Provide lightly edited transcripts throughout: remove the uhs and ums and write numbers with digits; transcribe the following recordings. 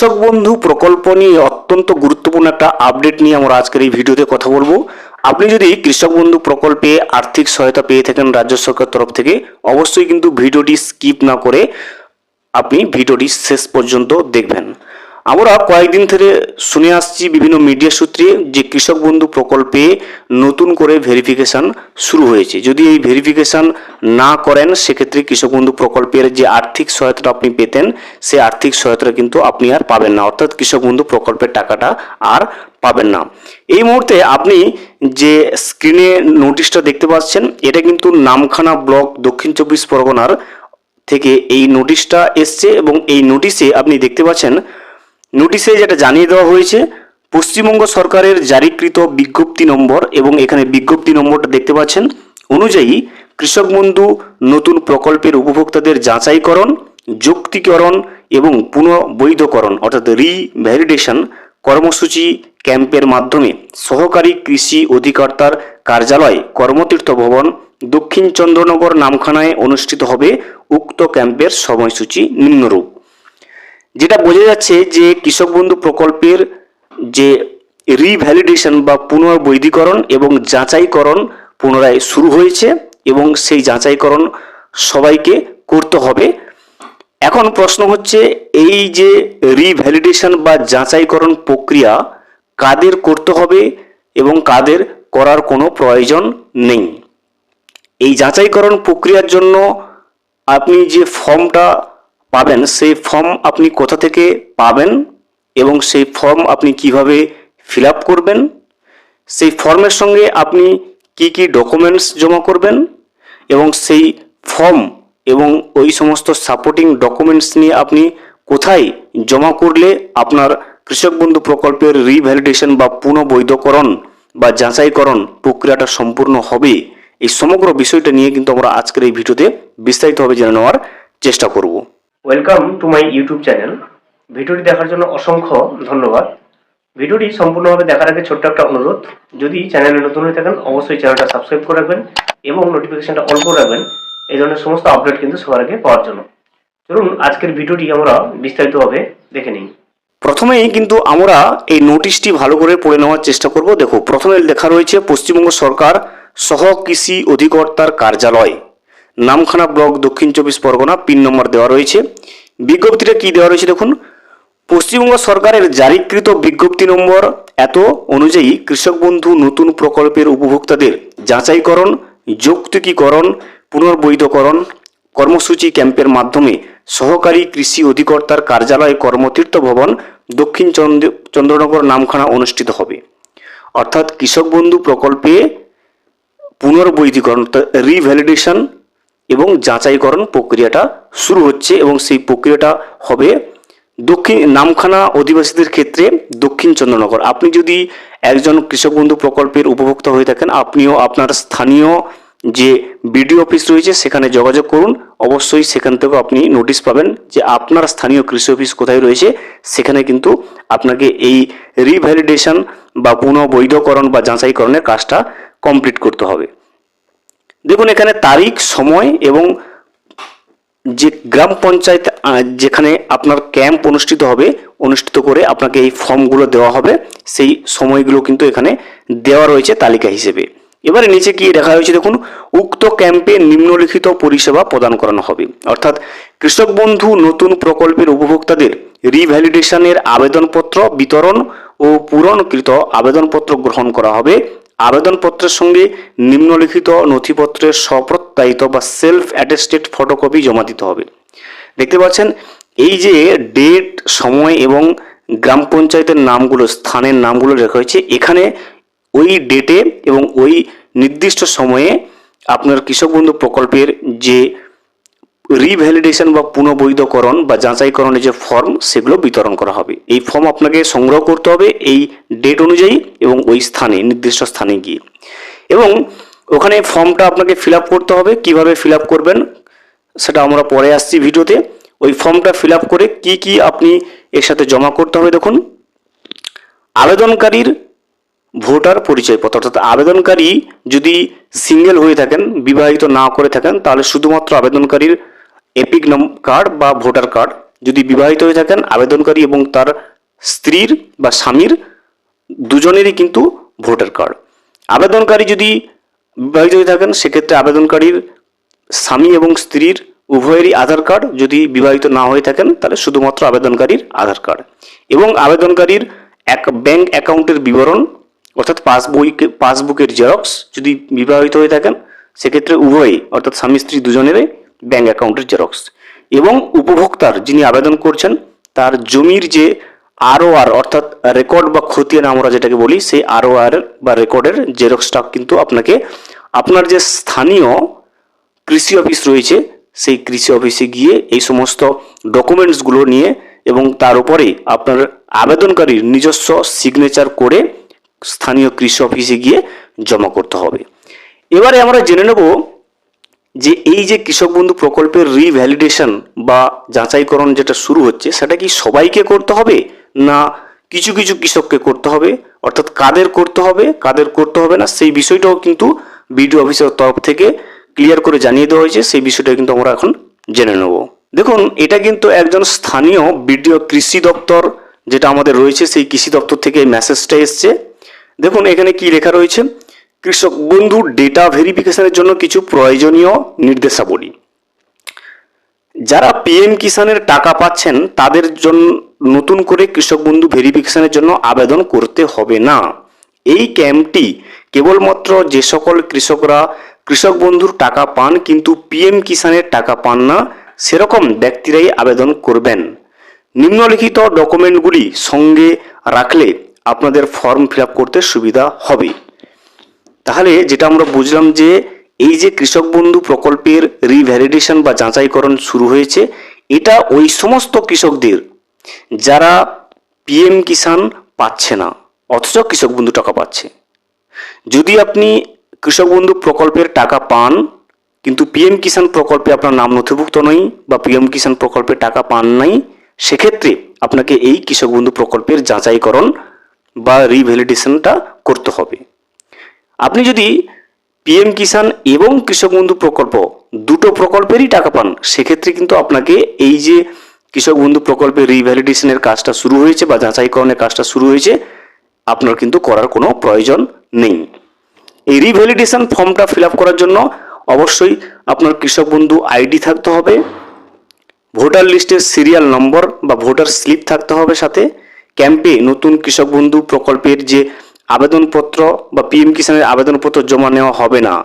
কৃষক বন্ধু প্রকল্প নিয়ে অত্যন্ত গুরুত্বপূর্ণ একটা আপডেট নিয়ে আমরা আজকের এই ভিডিওতে কথা বলবো। আপনি যদি কৃষক বন্ধু প্রকল্পে আর্থিক সহায়তা পেয়ে থাকেন রাজ্য সরকার তরফ থেকে, অবশ্যই কিন্তু ভিডিওটি স্কিপ না করে আপনি ভিডিওটি শেষ পর্যন্ত দেখবেন। আমরা কয়েকদিন ধরে শুনে আসছি বিভিন্ন মিডিয়া সূত্রে যে কৃষক বন্ধু প্রকল্পে নতুন করে ভেরিফিকেশন শুরু হয়েছে। যদি এই ভেরিফিকেশন না করেন সেক্ষেত্রে কৃষক বন্ধু প্রকল্পের যে আর্থিক সহায়তাটা আপনি পেতেন সেই আর্থিক সহায়তাটা কিন্তু আপনি আর পাবেন না, অর্থাৎ কৃষক বন্ধু প্রকল্পের টাকাটা আর পাবেন না। এই মুহূর্তে আপনি যে স্ক্রিনে নোটিশটা দেখতে পাচ্ছেন এটা কিন্তু নামখানা ব্লক দক্ষিণ চব্বিশ পরগনার থেকে এই নোটিশটা এসছে এবং এই নোটিশে আপনি দেখতে পাচ্ছেন নোটিশে যেটা জানিয়ে দেওয়া হয়েছে পশ্চিমবঙ্গ সরকারের জারিকৃত বিজ্ঞপ্তি নম্বর, এবং এখানে বিজ্ঞপ্তি নম্বরটা দেখতে পাচ্ছেন অনুযায়ী কৃষক বন্ধু নতুন প্রকল্পের উপভোক্তাদের যাচাইকরণ, যুক্তিকরণ এবং পুনঃবৈধকরণ অর্থাৎ রিভ্যালিডেশন কর্মসূচি ক্যাম্পের মাধ্যমে সহকারী কৃষি অধিকর্তার কার্যালয় কর্মতীর্থ ভবন দক্ষিণ চন্দ্রনগর নামখানায় অনুষ্ঠিত হবে। উক্ত ক্যাম্পের সময়সূচি নিম্নরূপ। যেটা বোঝা যাচ্ছে যে কৃষক বন্ধু প্রকল্পের যে রিভ্যালিডেশন বা পুনর্বৈধীকরণ এবং যাচাইকরণ পুনরায় শুরু হয়েছে এবং সেই যাচাইকরণ সবাইকে করতে হবে। এখন প্রশ্ন হচ্ছে এই যে রিভ্যালিডেশন বা যাচাইকরণ প্রক্রিয়া কাদের করতে হবে এবং কাদের করার কোনো প্রয়োজন নেই। এই যাচাইকরণ প্রক্রিয়ার জন্য আপনি যে ফর্মটা পাবেন সেই ফর্ম আপনি কোথা থেকে পাবেন এবং সেই ফর্ম আপনি কিভাবে ফিল আপ করবেন, সেই ফর্মের সঙ্গে আপনি কি কি ডকুমেন্টস জমা করবেন এবং সেই ফর্ম এবং ওই সমস্ত সাপোর্টিং ডকুমেন্টস নিয়ে আপনি কোথায় জমা করলে আপনার কৃষক বন্ধু প্রকল্পের রিভ্যালিডেশন বা পুনঃবৈধকরণ বা যাচাইকরণ প্রক্রিয়াটা সম্পূর্ণ হবে, এই সমগ্র বিষয়টা নিয়ে কিন্তু আমরা আজকের এই ভিডিওতে বিস্তারিতভাবে জেনে নেওয়ার চেষ্টা করব। Welcome to my YouTube channel. ভিডিওটি দেখার জন্য অসংখ্য ধন্যবাদ। ভিডিওটি সম্পূর্ণভাবে দেখার আগে ছোট্ট একটা অনুরোধ, যদি চ্যানেলে নতুন হয়ে থাকেন অবশ্যই চ্যানেলটা সাবস্ক্রাইব করে রাখবেন এবং নোটিফিকেশনটা অন করে রাখবেন এই ধরনের সমস্ত আপডেট কিন্তু সবার আগে পাওয়ার জন্য। চলুন আজকের ভিডিওটি আমরা বিস্তারিতভাবে দেখে নিই। প্রথমেই কিন্তু আমরা এই নোটিশটি ভালো করে পড়ে নেওয়ার চেষ্টা করব। দেখো, প্রথমে লেখা রয়েছে পশ্চিমবঙ্গ সরকার সহ কৃষি অধিকর্তার কার্যালয়, নামখানা ব্লক দক্ষিণ চব্বিশ পরগনা, পিন নম্বর দেওয়া রয়েছে। বিজ্ঞপ্তিটা কি দেওয়া রয়েছে দেখুন, পশ্চিমবঙ্গ সরকারের জারিকৃত বিজ্ঞপ্তি নম্বর এত অনুযায়ী কৃষক বন্ধু নতুন প্রকল্পের উপভোক্তাদের যাচাইকরণ, যৌক্তিকীকরণ, পুনর্বৈধকরণ কর্মসূচি ক্যাম্পের মাধ্যমে সহকারী কৃষি অধিকর্তার কার্যালয় কর্মতীর্থ ভবন দক্ষিণ চন্দ্রনগর নামখানা অনুষ্ঠিত হবে। অর্থাৎ কৃষক বন্ধু প্রকল্পে পুনর্বৈধীকরণ রিভ্যালিডেশন এবং যাচাইকরণ প্রক্রিয়াটা শুরু হচ্ছে এবং সেই প্রক্রিয়াটা হবে দক্ষিণ নামখানা অধিবাসীদের ক্ষেত্রে দক্ষিণ চন্দ্রনগর। আপনি যদি একজন কৃষক বন্ধু প্রকল্পের উপভোক্তা হয়ে থাকেন, আপনিও আপনার স্থানীয় যে বিডিও অফিস রয়েছে সেখানে যোগাযোগ করুন। অবশ্যই সেখান থেকেও আপনি নোটিশ পাবেন যে আপনার স্থানীয় কৃষি অফিস কোথায় রয়েছে, সেখানে কিন্তু আপনাকে এই রিভ্যালিডেশন বা পুনঃবৈধকরণ বা যাচাইকরণের কাজটা কমপ্লিট করতে হবে। দেখুন এখানে তারিখ, সময় এবং যে গ্রাম পঞ্চায়েত যেখানে আপনার ক্যাম্প অনুষ্ঠিত হবে, অনুষ্ঠিত করে আপনাকে এই ফর্মগুলো দেওয়া হবে, সেই সময়গুলো কিন্তু এখানে দেওয়া রয়েছে তালিকা হিসেবে। এবারে নিচে কি দেখা হয়েছে দেখুন, উক্ত ক্যাম্পে নিম্নলিখিত পরিষেবা প্রদান করানো হবে। অর্থাৎ কৃষক বন্ধু নতুন প্রকল্পের উপভোক্তাদের রিভ্যালিডেশনের আবেদনপত্র বিতরণ ও পূরণকৃত আবেদনপত্র গ্রহণ করা হবে। আবেদনপত্রের সঙ্গে নিম্নলিখিত নথিপত্রের স্বপ্রত্যায়িত বা সেলফ অ্যাটেস্টেড ফটোকপি জমা দিতে হবে। দেখতে পাচ্ছেন এই যে ডেট, সময় এবং গ্রাম পঞ্চায়েতের নামগুলো, স্থানের নামগুলো লেখা হয়েছে, এখানে ওই ডেটে এবং ওই নির্দিষ্ট সময়ে আপনার কৃষক বন্ধু প্রকল্পের যে রিভ্যালিডেশন বা পুনঃবৈধকরণ বা যাচাইকরণের যে ফর্ম সেগুলো বিতরণ করা হবে। এই ফর্ম আপনাকে সংগ্রহ করতে হবে এই ডেট অনুযায়ী এবং ওই স্থানে, নির্দিষ্ট স্থানে গিয়ে, এবং ওখানে ফর্মটা আপনাকে ফিল আপ করতে হবে। কিভাবে ফিল আপ করবেন সেটা আমরা পরে আসছি ভিডিওতে। ওই ফর্মটা ফিল আপ করে কি কি আপনি এর সাথে জমা করতে হবে দেখুন, আবেদনকারীর ভোটার পরিচয়পত্র, অর্থাৎ আবেদনকারী যদি সিঙ্গেল হয়ে থাকেন, বিবাহিত না করে থাকেন, তাহলে শুধুমাত্র আবেদনকারীর এপিক কার্ড বা ভোটার কার্ড যদি বিবাহিত হয়ে থাকেন আবেদনকারী এবং তার স্ত্রীর বা স্বামীর দুজনেরই কিন্তু ভোটার কার্ড। আবেদনকারী যদি বিবাহিত হয়ে থাকেন সেক্ষেত্রে আবেদনকারীর স্বামী এবং স্ত্রীর উভয়েরই আধার কার্ড, যদি বিবাহিত না হয়ে থাকেন তাহলে শুধুমাত্র আবেদনকারীর আধার কার্ড, এবং আবেদনকারীর এক ব্যাংক অ্যাকাউন্টের বিবরণ অর্থাৎ পাসবুকের জেরক্স, যদি বিবাহিত হয়ে থাকেন সেক্ষেত্রে উভয়ই অর্থাৎ স্বামী স্ত্রী দুজনেরই ব্যাংক অ্যাকাউন্টের জেরক্স, এবং উপভোক্তার যিনি আবেদন করছেন তার জমির যে আরওআর অর্থাৎ রেকর্ড বা খতিয়ান আমরা যেটাকে বলি, সেই আরওআর বা রেকর্ডের জেরক্সটা কিন্তু আপনাকে আপনার যে স্থানীয় কৃষি অফিস রয়েছে সেই কৃষি অফিসে গিয়ে এই সমস্ত ডকুমেন্টসগুলো নিয়ে এবং তার উপরে আপনার আবেদনকারীর নিজস্ব সিগনেচার করে স্থানীয় কৃষি অফিসে গিয়ে জমা করতে হবে। এবারে আমরা জেনে নেব যে এই যে কৃষক বন্ধু প্রকল্পের রিভ্যালিডেশন বা যাচাইকরণ যেটা শুরু হচ্ছে সেটা কি সবাইকে করতে হবে না কিছু কিছু কৃষককে করতে হবে, অর্থাৎ কাদের করতে হবে না সেই বিষয়টাও কিন্তু বিডিও অফিসের তরফ থেকে ক্লিয়ার করে জানিয়ে দেওয়া হয়েছে। সেই বিষয়টা কিন্তু আমরা এখন জেনে নেব। দেখুন, এটা কিন্তু একজন স্থানীয় বিডিও কৃষি দপ্তর যেটা আমাদের রয়েছে সেই কৃষি দপ্তর থেকে এই মেসেজটা এসছে। দেখুন এখানে কি লেখা রয়েছে, কৃষক বন্ধু ডেটা ভেরিফিকেশনের জন্য কিছু প্রয়োজনীয় নির্দেশাবলী। যারা পিএম কিষাণের টাকা পাচ্ছেন তাদের জন্য নতুন করে কৃষক বন্ধু ভেরিফিকেশনের জন্য আবেদন করতে হবে না। এই ক্যাম্পটি কেবলমাত্র যে সকল কৃষকরা কৃষক বন্ধুর টাকা পান কিন্তু পিএম কিষাণের টাকা পান না সেরকম ব্যক্তিরাই আবেদন করবেন। নিম্নলিখিত ডকুমেন্টগুলি সঙ্গে রাখলে আপনাদের ফর্ম ফিল আপ করতে সুবিধা হবে। তাহলে যেটা আমরা বুঝলাম যে এই যে কৃষক বন্ধু প্রকল্পের রিভ্যালিডেশন বা যাচাইকরণ শুরু হয়েছে, এটা ওই সমস্ত কৃষকদের যারা পিএম কিষাণ পাচ্ছে না অথচ কৃষক বন্ধু টাকা পাচ্ছে। যদি আপনি কৃষক বন্ধু প্রকল্পের টাকা পান কিন্তু পিএম কিষাণ প্রকল্পে আপনার নাম নথিভুক্ত নয় বা পিএম কিষাণ প্রকল্পে টাকা পান নাই, সেক্ষেত্রে আপনাকে এই কৃষক বন্ধু প্রকল্পের যাচাইকরণ বা রিভ্যালিডেশনটা করতে হবে। আপনি যদি পিএম কিষাণ এবং কৃষক বন্ধু প্রকল্প দুটো প্রকল্পেরই টাকা পান সেক্ষেত্রে কিন্তু আপনাকে এই যে কৃষক বন্ধু প্রকল্পের রিভ্যালিডেশনের কাজটা শুরু হয়েছে বা যাচাইকরণের কাজটা শুরু হয়েছে আপনার কিন্তু করার কোনো প্রয়োজন নেই। এই রিভ্যালিডেশন ফর্মটা ফিল আপ করার জন্য অবশ্যই আপনার কৃষক বন্ধু আইডি থাকতে হবে, ভোটার লিস্টের সিরিয়াল নম্বর বা ভোটার স্লিপ থাকতে হবে সাথে। ক্যাম্পে নতুন কৃষক বন্ধু প্রকল্পের যে আবেদনপত্র বা পিএম কিষাণের আবেদনপত্র জমা নেওয়া হবে না,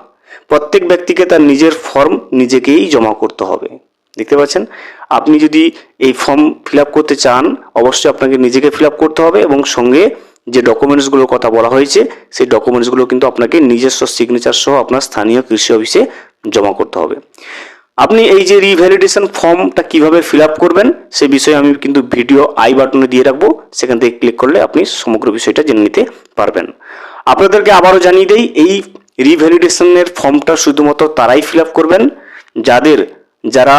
প্রত্যেক ব্যক্তিকে তার নিজের ফর্ম নিজেকেই জমা করতে হবে। দেখতে পাচ্ছেন, আপনি যদি এই ফর্ম ফিল আপ করতে চান অবশ্যই আপনাকে নিজেকে ফিল আপ করতে হবে এবং সঙ্গে যে ডকুমেন্টসগুলোর কথা বলা হয়েছে সেই ডকুমেন্টসগুলো কিন্তু আপনাকে নিজস্ব সিগনেচার সহ আপনার স্থানীয় কৃষি অফিসে জমা করতে হবে। আপনি এই যে রিভ্যালিডেশন ফর্মটা কিভাবে ফিল আপ করবেন সে বিষয়ে আমি কিন্তু ভিডিও আই বাটনে দিয়ে রাখবো, সেখান থেকে ক্লিক করলে আপনি সমগ্র বিষয়টা জেনে নিতে পারবেন। আপনাদেরকে আবারও জানিয়ে দেই, এই রিভ্যালিডেশনের ফর্মটা শুধুমাত্র তারাই ফিল আপ করবেন যারা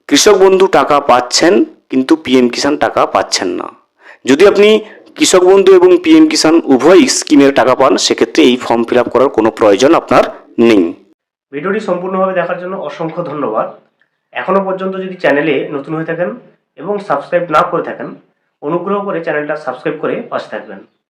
কৃষক বন্ধু টাকা পাচ্ছেন কিন্তু পিএম কিষাণ টাকা পাচ্ছেন না। যদি আপনি কৃষক বন্ধু এবং পিএম কিষাণ উভয় স্কিমের টাকা পান সেক্ষেত্রে এই ফর্ম ফিল আপ করার কোনো প্রয়োজন আপনার নেই। ভিডিওটি সম্পূর্ণভাবে দেখার জন্য অসংখ্য ধন্যবাদ। এখনো পর্যন্ত যদি চ্যানেলে নতুন হয়ে থাকেন এবং সাবস্ক্রাইব না করে থাকেন অনুগ্রহ করে চ্যানেলটা সাবস্ক্রাইব করে পাশে থাকবেন।